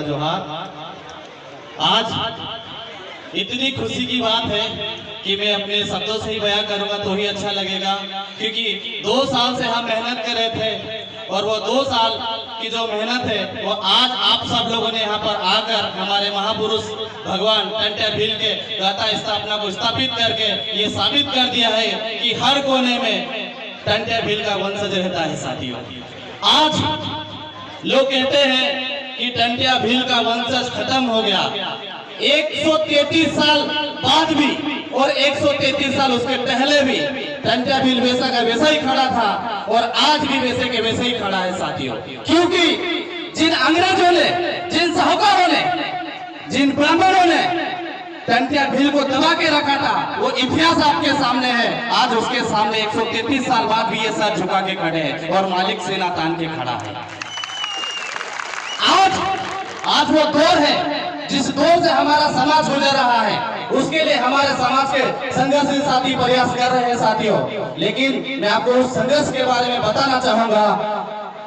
जोहार। आज इतनी खुशी की बात है कि मैं अपने शब्दों से ही बयां करूंगा तो ही अच्छा लगेगा, क्योंकि 2 साल से हम मेहनत कर रहे थे और वो 2 साल की जो मेहनत है वो आज आप सब लोगों ने यहाँ पर आकर हमारे महापुरुष भगवान टंट्या भील के गाथा स्थापना को स्थापित करके ये साबित कर दिया है कि हर कोने में टंट्या भील का वंशज रहता है। साथियों, आज लोग कहते हैं कि टंट्या भील का वंशज खत्म हो गया। 133 साल बाद भी और 133 साल उसके पहले भी टंट्या भील वैसा का वैसा ही खड़ा था और आज भी वैसे के वैसे ही खड़ा है। साथियों, क्योंकि जिन अंग्रेजों ने, जिन साहूकारों ने, जिन ब्राह्मणों ने टंट्या भील को दबा के रखा था, वो इतिहास आपके सामने है। आज उसके सामने 133 साल बाद भी ये सर झुका के खड़े हैं और मालिक सेना तान के खड़ा है। आज वो दौर है जिस दौर से हमारा समाज गुजर रहा है, उसके लिए हमारे समाज के संघर्षशील साथी प्रयास कर रहे हैं। साथियों, लेकिन मैं आपको उस संघर्ष के बारे में बताना चाहूंगा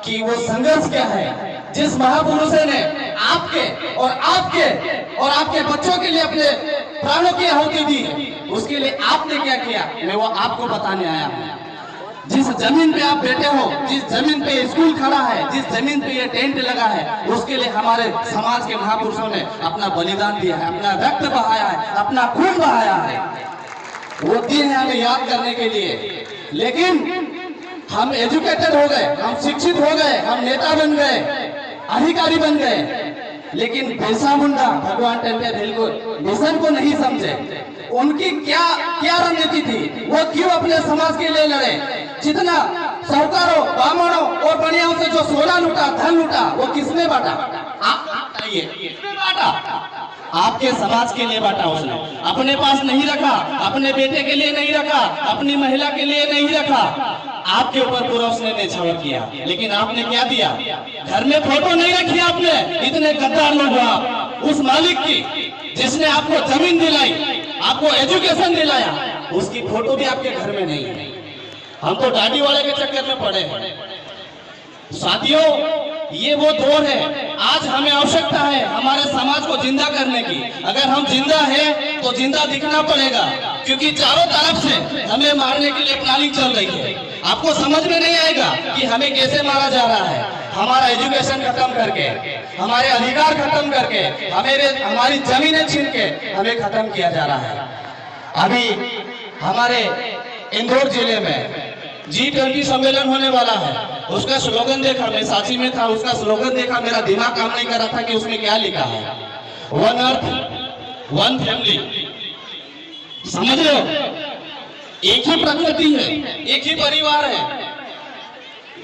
कि वो संघर्ष क्या है। जिस महापुरुषों ने आपके और आपके बच्चों के लिए अपने प्राणों की आहुति दी, उसके लिए आपने क्या किया, मैं वो आपको बताने आया हूँ। जिस जमीन पे आप बैठे हो, जिस जमीन पे स्कूल खड़ा है, जिस जमीन पे ये टेंट लगा है, उसके लिए हमारे समाज के महापुरुषों ने अपना बलिदान दिया है, अपना रक्त बहाया है, अपना खून बहाया है। वो दिन है हमें याद करने के लिए। लेकिन हम एजुकेटेड हो गए, हम शिक्षित हो गए, हम नेता बन गए, अधिकारी बन गए, लेकिन बिरसा मुंडा भगवान टंट्या भील को मिशन को नहीं समझे। उनकी क्या रणनीति थी, वो क्यों अपने समाज के लिए लड़े। जितना साहूकारों, ब्राह्मणों और बनियाओं से जो सोना लूटा, धन लूटा, वो किसने बांटा? आप बताइए, किसने बांटा? आपके समाज के लिए बांटा उसने। अपने पास नहीं रखा, अपने बेटे के लिए नहीं रखा, अपनी महिला के लिए नहीं रखा। आपके ऊपर पूरा उसने निछावर किया। लेकिन आपने क्या दिया? घर में फोटो नहीं रखी आपने। इतने गद्दार लोग हो आप। उस मालिक की जिसने आपको जमीन दिलाई, आपको एजुकेशन दिलाया, उसकी फोटो भी आपके घर में नहीं है। हम तो दाढ़ी वाले के चक्कर में पड़े हैं। साथियों, ये वो दौर है। आज हमें आवश्यकता है हमारे समाज को जिंदा करने की। अगर हम जिंदा हैं तो जिंदा दिखना पड़ेगा, क्योंकि चारों तरफ से हमें मारने के लिए प्लानिंग चल रही है। आपको समझ में नहीं आएगा कि हमें कैसे मारा जा रहा है। हमारा एजुकेशन खत्म करके, हमारे अधिकार खत्म करके, हमारी जमीनें छीन के हमें खत्म किया जा रहा है। अभी हमारे इंदौर जिले में G20 सम्मेलन होने वाला है। उसका स्लोगन देखा, मैं सांची में था, उसका स्लोगन देखा, मेरा दिमाग काम नहीं कर रहा था कि उसमें क्या लिखा है। One earth one family. समझ रहे हो? एक ही प्रकृति है, एक ही परिवार है।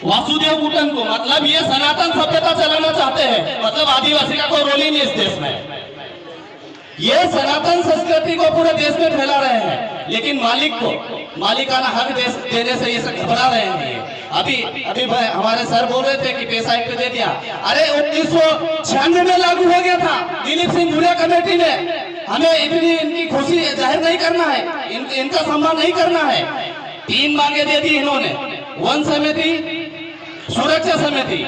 वासुदेव कुटुंब को, मतलब ये सनातन सभ्यता चलाना चाहते हैं। मतलब आदिवासी का कोई रोल ही नहीं इस देश में। ये सनातन संस्कृति को पूरे देश में फैला रहे हैं, लेकिन मालिक को मालिकाना हक देने से ये सब घबरा रहे हैं। अभी हमारे सर बोल रहे थे कि पैसा एक्ट दे दिया। अरे 1996 में लागू हो गया था। दिलीप सिंह भूरिया कमेटी ने हमें इतनी इनकी खुशी जाहिर नहीं करना है, इनका सम्मान नहीं करना है। 3 मांगे दे दी इन्होंने, वन समिति, सुरक्षा समिति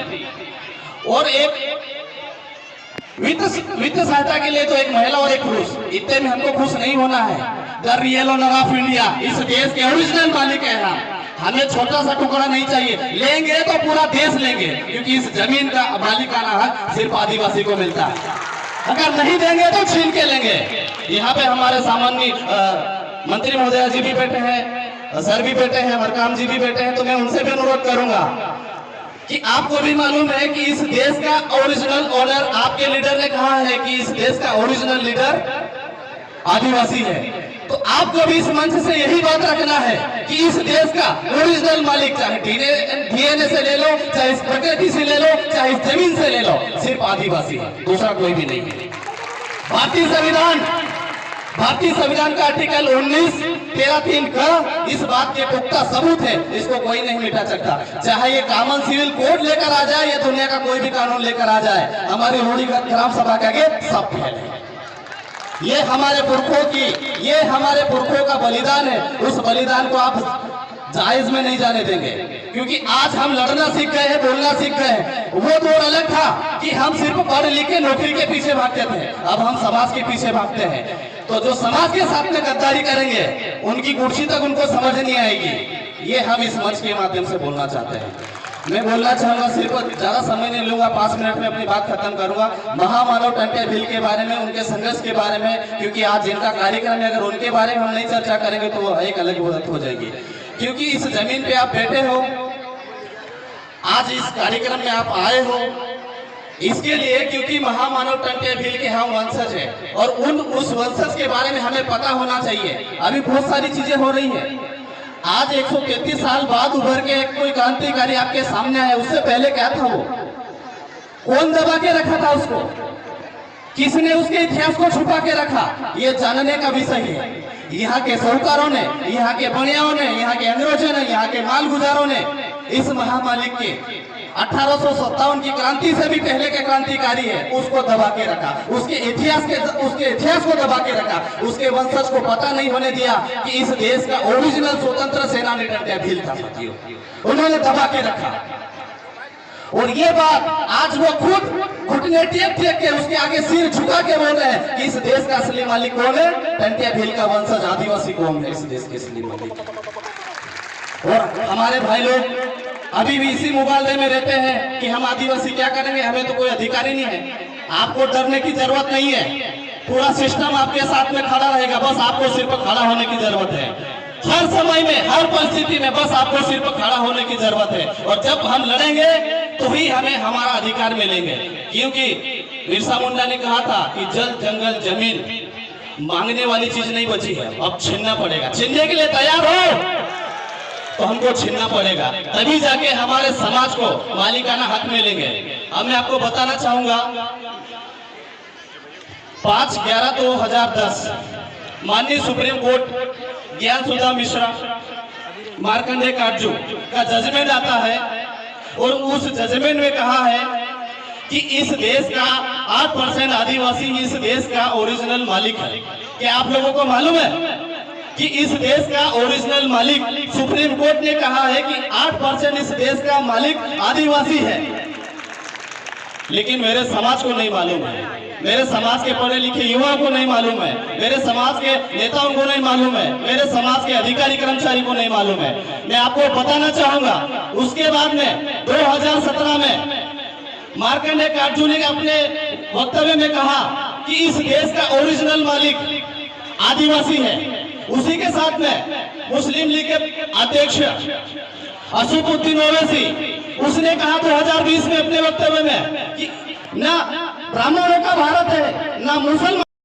और एक वित्त सहायता के लिए तो एक महिला और एक पुरुष। इतने में हमको खुश नहीं होना है। The real owner of India, इस देश के ओरिजिनल मालिक है हम। हमें छोटा सा टुकड़ा नहीं चाहिए, लेंगे तो पूरा देश लेंगे, क्योंकि इस जमीन का मालिकाना हक सिर्फ आदिवासी को मिलता है। अगर नहीं देंगे तो छीन के लेंगे। यहाँ पे हमारे सामान्य मंत्री महोदय जी भी बैठे हैं, सर भी बैठे हैं, मरकाम जी भी बैठे हैं, तो मैं उनसे भी अनुरोध करूंगा कि आपको भी मालूम है कि इस देश का ओरिजिनल ओनर, आपके लीडर ने कहा है कि इस देश का ओरिजिनल लीडर आदिवासी है। तो आपको भी इस मंच से यही बात रखना है कि इस देश का ओरिजिनल मालिक, चाहे डीएनए से ले लो, चाहे इस प्रकृति से ले लो, चाहे इस जमीन से ले लो, सिर्फ आदिवासी है, दूसरा कोई भी नहीं है। भारतीय संविधान का आर्टिकल 19(13)(3) का इस बात के पुख्ता सबूत है। इसको कोई नहीं मिटा सकता। चाहे ये कॉमन सिविल कोड लेकर आ जाए या दुनिया का कोई भी कानून लेकर आ जाए, हमारी होली ग्राम सभा के आगे सब फेल है। ये हमारे पुरखों का बलिदान है। उस बलिदान को आप जायज में नहीं जाने देंगे, क्योंकि आज हम लड़ना सीख गए हैं, बोलना सीख गए हैं। वो दौर अलग था कि हम सिर्फ पढ़ लिख के नौकरी के पीछे भागते थे, अब हम समाज के पीछे भागते हैं। तो जो समाज के साथ में गद्दारी करेंगे उनकी कुर्सी तक उनको समझ नहीं आएगी। ये हम इस मंच के माध्यम से बोलना चाहते हैं। मैं बोलना चाहूंगा, सिर्फ ज्यादा समय नहीं लूंगा, 5 मिनट में अपनी बात खत्म करूंगा। महामानव टंट्या भील के बारे में, उनके संघर्ष के बारे में, क्योंकि आज जिनका कार्यक्रम है, अगर उनके बारे में हम नहीं चर्चा करेंगे तो वो एक अलग बात हो जाएगी। क्योंकि इस जमीन पे आप बैठे हो, आज इस कार्यक्रम में आप आए हो इसके लिए, क्योंकि महामानव टंट्या भील के हम वंशज है और उस वंशज के बारे में हमें पता होना चाहिए। अभी बहुत सारी चीजें हो रही है। आज 133 साल बाद उभर के कोई क्रांतिकारी आपके सामने आया, उससे पहले क्या था वो? कौन दबा के रखा था उसको? किसने उसके इतिहास को छुपा के रखा? ये जानने का विषय है। यहाँ के साहूकारों ने, यहाँ के बनियाओं ने, यहाँ के अंग्रेजों ने, यहाँ के मालगुजारों ने इस महामालिक के 1857 की क्रांति से भी पहले के क्रांतिकारी है उसको दबा के रखा, उसके इतिहास को दबा के रखा, उसके वंशज को पता नहीं होने दिया कि इस देश का ओरिजिनल स्वतंत्र सेनानी टंट्या भील था। उन्होंने दबा के रखा। और ये बात आज वो खुद घुटने टेक के उसके आगे सिर झुका के बोल रहे हैं कि इस देश का असली मालिक कौन है? टंट्या भील का वंशज आदिवासी कौन है इस देश के असली मालिक। और हमारे भाई लोग अभी भी इसी मुबालदे में रहते हैं कि हम आदिवासी क्या करेंगे, हमें तो कोई अधिकार ही नहीं है। आपको डरने की जरूरत नहीं है, पूरा सिस्टम आपके साथ में खड़ा रहेगा, बस आपको सिर्फ खड़ा होने की जरूरत है। हर समय में, हर परिस्थिति में बस आपको सिर्फ खड़ा होने की जरूरत है। और जब हम लड़ेंगे तो ही हमें हमारा अधिकार मिलेंगे। क्योंकि बिरसा मुंडा ने कहा था कि जल जंगल जमीन मांगने वाली चीज नहीं बची है, अब छीनना पड़ेगा। छीनने के लिए तैयार हो तो हमको छीनना पड़ेगा, तभी जाके हमारे समाज को मालिकाना हक मिलेंगे। अब मैं आपको बताना चाहूंगा, 5/11/2010 माननीय सुप्रीम कोर्ट ज्ञान सुधा मिश्रा मार्कंडे काटजू का जजमेंट आता है और उस जजमेंट में कहा है कि इस देश का 8% आदिवासी इस देश का ओरिजिनल मालिक है। क्या आप लोगों को मालूम है कि इस देश का ओरिजिनल मालिक सुप्रीम कोर्ट ने कहा है कि 8% इस देश का मालिक आदिवासी है। लेकिन मेरे समाज को नहीं मालूम है, मेरे समाज के पढ़े लिखे युवाओं को नहीं मालूम है, मेरे समाज के नेताओं को नहीं मालूम है, मेरे समाज के अधिकारी कर्मचारी को नहीं मालूम है। मैं आपको बताना चाहूंगा, उसके बाद में 2017 में मार्कंडे काटजू ने अपने वक्तव्य में कहा कि इस देश का ओरिजिनल मालिक आदिवासी है। उसी के साथ में मुस्लिम लीग के अध्यक्ष असूपुद्दीन ओवैसी उसने कहा 2020 में अपने वक्तव्य में कि ना ब्राह्मणों का भारत है, ना मुसलमान